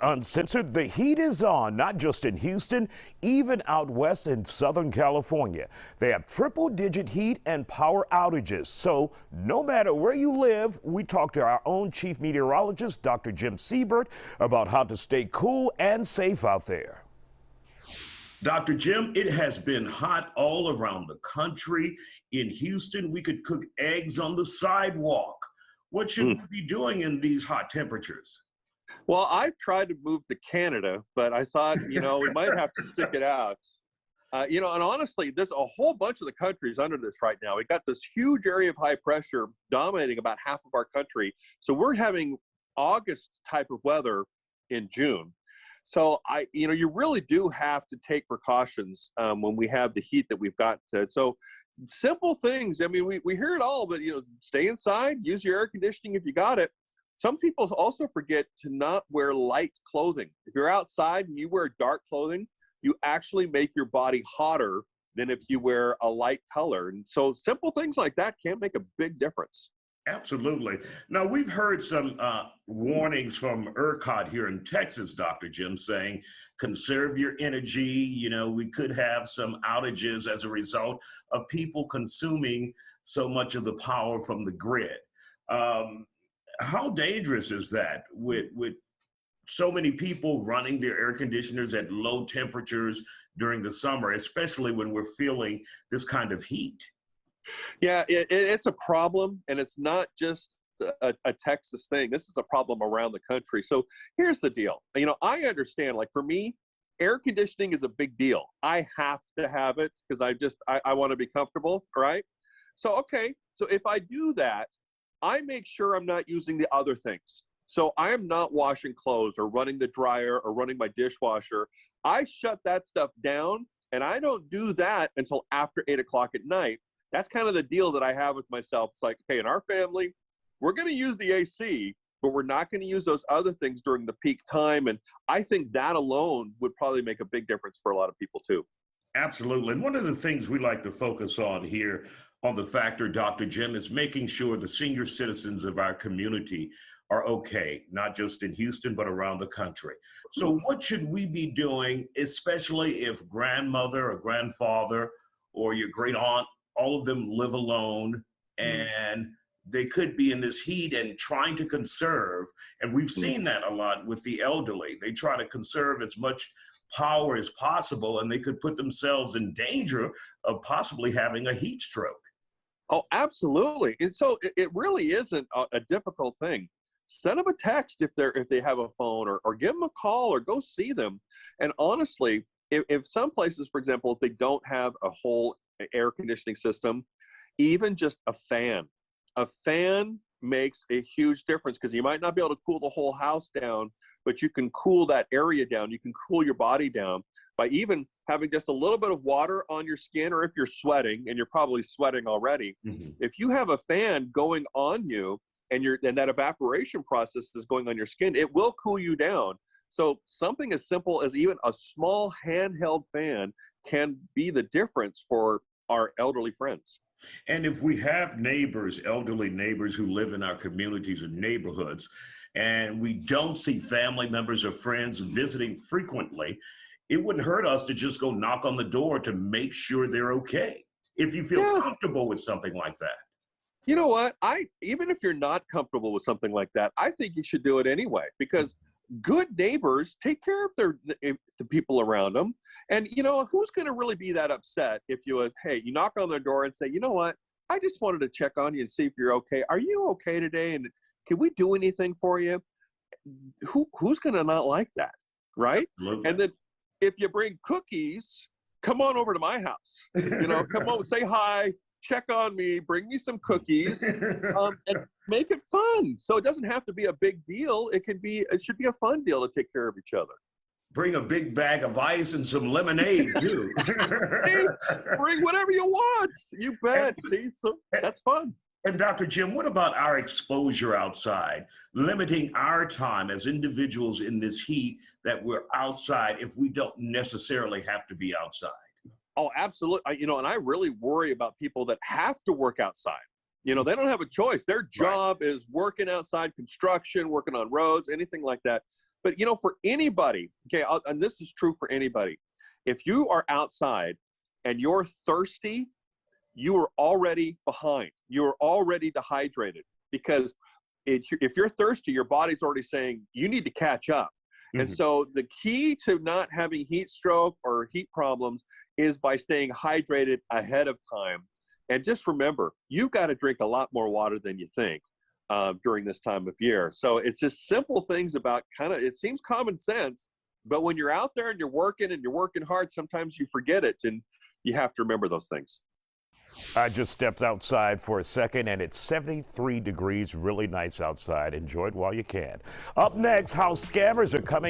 Uncensored, the heat is on, not just in Houston, even out west in Southern California. They have triple-digit heat and power outages. So no matter where you live, we talk to our own Chief Meteorologist, Dr. Jim Siebert, about how to stay cool and safe out there. Dr. Jim, it has been hot all around the country. In Houston, we could cook eggs on the sidewalk. What should we be doing in these hot temperatures? Well, I've tried to move to Canada, but I thought, we might have to stick it out. And honestly, there's a whole bunch of the countries under this right now. We got this huge area of high pressure dominating about half of our country. So we're having August type of weather in June. So you really do have to take precautions when we have the heat that we've got. So simple things. I mean, we hear it all, but stay inside, use your air conditioning if you got it. Some people also forget to not wear light clothing. If you're outside and you wear dark clothing, you actually make your body hotter than if you wear a light color. And so simple things like that can make a big difference. Absolutely. Now, we've heard some warnings from ERCOT here in Texas, Dr. Jim, saying conserve your energy. We could have some outages as a result of people consuming so much of the power from the grid. How dangerous is that with so many people running their air conditioners at low temperatures during the summer, especially when we're feeling this kind of heat? Yeah, it's a problem, and it's not just a Texas thing. This is a problem around the country. So here's the deal. I understand, like for me, air conditioning is a big deal. I have to have it because I want to be comfortable, right? So, okay, so if I do that, I make sure I'm not using the other things. So I am not washing clothes or running the dryer or running my dishwasher. I shut that stuff down, and I don't do that until after 8 o'clock at night. That's kind of the deal that I have with myself. It's like, okay, in our family, we're going to use the AC, but we're not going to use those other things during the peak time. And I think that alone would probably make a big difference for a lot of people too. Absolutely. And one of the things we like to focus on here on The Factor, Dr. Jim, is making sure the senior citizens of our community are okay, not just in Houston, but around the country. So what should we be doing, especially if grandmother or grandfather or your great aunt, all of them live alone and they could be in this heat and trying to conserve? And we've seen that a lot with the elderly. They try to conserve as much power as possible, and they could put themselves in danger of possibly having a heat stroke. Oh, absolutely. And so it really isn't a difficult thing. Send them a text if they have a phone, or give them a call, or go see them. And honestly, if some places, for example, if they don't have a whole air conditioning system, even just a fan makes a huge difference, because you might not be able to cool the whole house down, but you can cool that area down. You can cool your body down by even having just a little bit of water on your skin, or if you're sweating, and you're probably sweating already, if you have a fan going on you and that evaporation process is going on your skin, it will cool you down. So something as simple as even a small handheld fan can be the difference for our elderly friends. And if we have neighbors, elderly neighbors who live in our communities or neighborhoods, and we don't see family members or friends visiting frequently, it wouldn't hurt us to just go knock on the door to make sure they're okay, if you feel comfortable with something like that. You know what? Even if you're not comfortable with something like that, I think you should do it anyway, because good neighbors take care of the people around them. And who's going to really be that upset if you knock on their door and say, you know what, I just wanted to check on you and see if you're okay. Are you okay today? And can we do anything for you? Who's going to not like that, right? Absolutely. And then if you bring cookies, come on over to my house. Come on, say hi, check on me, bring me some cookies, and make it fun. So it doesn't have to be a big deal. It should be a fun deal to take care of each other. Bring a big bag of ice and some lemonade too. Hey, bring whatever you want. You bet. See, so that's fun. And Dr. Jim, what about our exposure outside? Limiting our time as individuals in this heat that we're outside if we don't necessarily have to be outside. Oh, absolutely. And I really worry about people that have to work outside. They don't have a choice. Their job is working outside, construction, working on roads, anything like that. But, for anybody, okay, and this is true for anybody, if you are outside and you're thirsty, you are already behind. You are already dehydrated, because if you're thirsty, your body's already saying you need to catch up. Mm-hmm. And so the key to not having heat stroke or heat problems is by staying hydrated ahead of time. And just remember, you've got to drink a lot more water than you think during this time of year. So it's just simple things about it seems common sense, but when you're out there and you're working hard, sometimes you forget it, and you have to remember those things. I just stepped outside for a second, and it's 73 degrees, really nice outside. Enjoy it while you can. Up next, how scammers are coming